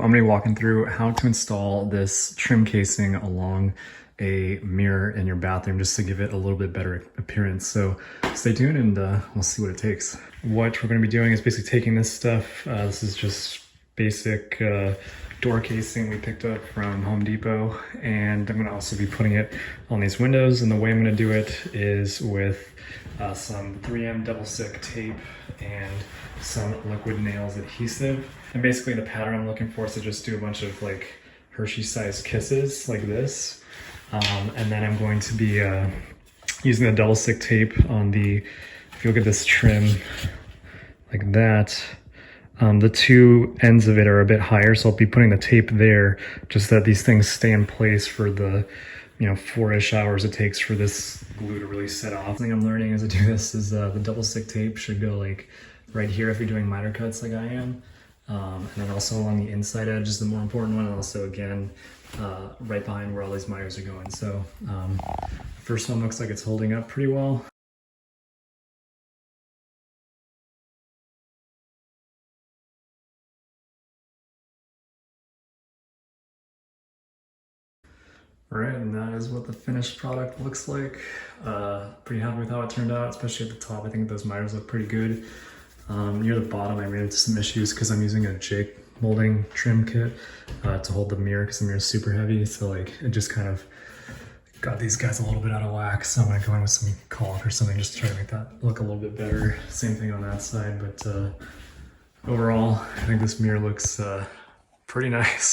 I'm gonna be walking through how to install this trim casing along a mirror in your bathroom just to give it a little bit better appearance. So stay tuned and we'll see what it takes. What we're gonna be doing is basically taking this stuff. This is just basic door casing we picked up from Home Depot, and I'm gonna also be putting it on these windows. And the way I'm gonna do it is with some 3M double stick tape and some liquid nails adhesive. And basically the pattern I'm looking for is to just do a bunch of like Hershey sized kisses like this. And then I'm going to be using the double stick tape on the, if you look at this trim like that, the two ends of it are a bit higher, so I'll be putting the tape there just that these things stay in place for the 4-ish hours it takes for this glue to really set off. The thing I'm learning as I do this is the double stick tape should go like right here if you're doing miter cuts like I am. And then also along the inside edge is the more important one, and also again right behind where all these miters are going. So first one looks like it's holding up pretty well. All right, and that is what the finished product looks like. Pretty happy with how it turned out, especially at the top. I think those miters look pretty good. Near the bottom, I ran into some issues because I'm using a jig molding trim kit to hold the mirror because the mirror is super heavy. So like it just kind of got these guys a little bit out of whack. So I'm gonna go in with some caulk or something just to try to make that look a little bit better. Same thing on that side, but overall, I think this mirror looks pretty nice.